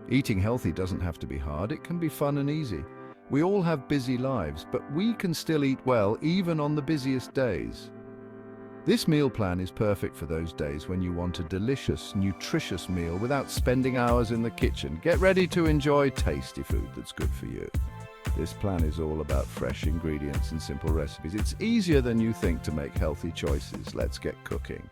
Eating healthy doesn't have to be hard, it can be fun and easy. We all have busy lives, but we can still eat well even on the busiest days. This meal plan is perfect for those days when you want a delicious, nutritious meal without spending hours in the kitchen. Get ready to enjoy tasty food that's good for you. This plan is all about fresh ingredients and simple recipes. It's easier than you think to make healthy choices. Let's get cooking.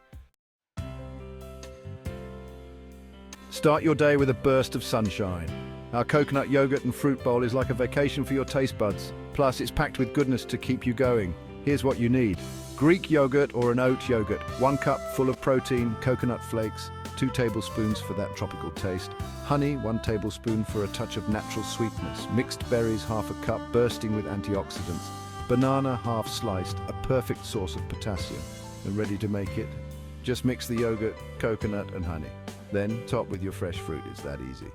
Start your day with a burst of sunshine. Our coconut yogurt and fruit bowl is like a vacation for your taste buds. Plus, it's packed with goodness to keep you going. Here's what you need. Greek yogurt or an oat yogurt, 1 cup full of protein, coconut flakes, 2 tablespoons for that tropical taste, honey, 1 tablespoon for a touch of natural sweetness, mixed berries, 1/2 cup, bursting with antioxidants, banana, half sliced, a perfect source of potassium. And ready to make it? Just mix the yogurt, coconut and honey. Then top with your fresh fruit. It's that easy.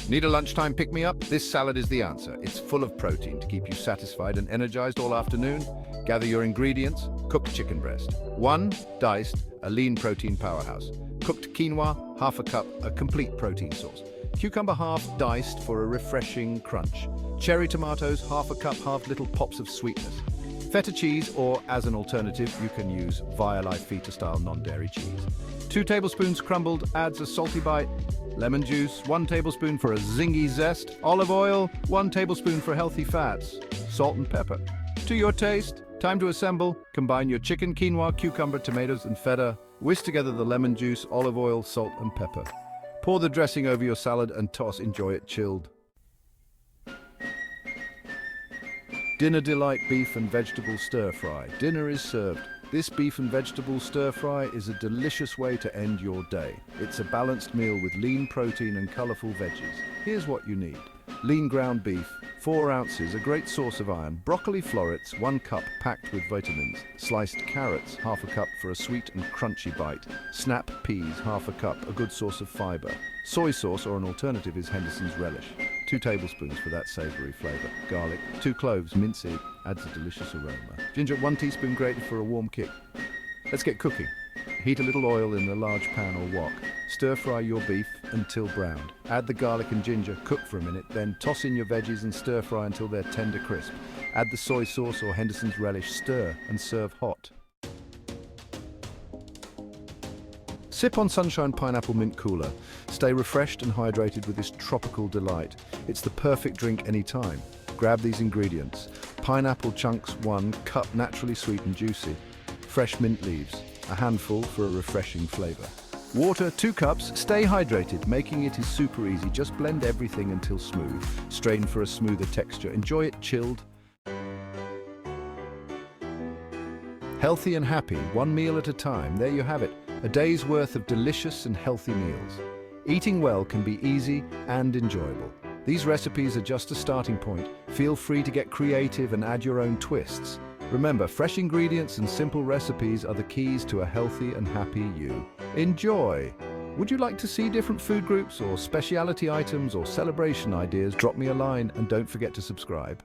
Need a lunchtime pick-me-up? This salad is the answer. It's full of protein to keep you satisfied and energized all afternoon. Gather your ingredients. Cooked chicken breast. 1 diced, a lean protein powerhouse. Cooked quinoa, 1/2 cup, a complete protein source. Cucumber half diced for a refreshing crunch. Cherry tomatoes, 1/2 cup, half little pops of sweetness. Feta cheese, or as an alternative, you can use Violife Feta-style non-dairy cheese. 2 tablespoons crumbled adds a salty bite. Lemon juice, 1 tablespoon for a zingy zest. Olive oil, 1 tablespoon for healthy fats. Salt and pepper. To your taste. Time to assemble. Combine your chicken, quinoa, cucumber, tomatoes, and feta. Whisk together the lemon juice, olive oil, salt, and pepper. Pour the dressing over your salad and toss. Enjoy it chilled. Dinner delight beef and vegetable stir-fry. Dinner is served. This beef and vegetable stir-fry is a delicious way to end your day. It's a balanced meal with lean protein and colorful veggies. Here's what you need. Lean ground beef, 4 ounces, a great source of iron. Broccoli florets, 1 cup, packed with vitamins. Sliced carrots, 1/2 cup for a sweet and crunchy bite. Snap peas, 1/2 cup, a good source of fiber. Soy sauce, or an alternative, is Henderson's relish. 2 tablespoons for that savory flavor. Garlic, 2 cloves, mince it, adds a delicious aroma. Ginger, 1 teaspoon grated for a warm kick. Let's get cooking. Heat a little oil in a large pan or wok. Stir fry your beef until browned. Add the garlic and ginger, cook for a minute, then toss in your veggies and stir fry until they're tender crisp. Add the soy sauce or Henderson's relish, stir and serve hot. Sip on Sunshine Pineapple Mint Cooler. Stay refreshed and hydrated with this tropical delight. It's the perfect drink anytime. Grab these ingredients. Pineapple chunks, 1 cup, naturally sweet and juicy. Fresh mint leaves, a handful for a refreshing flavor. Water, 2 cups. Stay hydrated. Making it is super easy. Just blend everything until smooth. Strain for a smoother texture. Enjoy it chilled. Healthy and happy, 1 meal at a time. There you have it. A day's worth of delicious and healthy meals. Eating well can be easy and enjoyable. These recipes are just a starting point. Feel free to get creative and add your own twists. Remember, fresh ingredients and simple recipes are the keys to a healthy and happy you. Enjoy! Would you like to see different food groups or specialty items or celebration ideas? Drop me a line and don't forget to subscribe.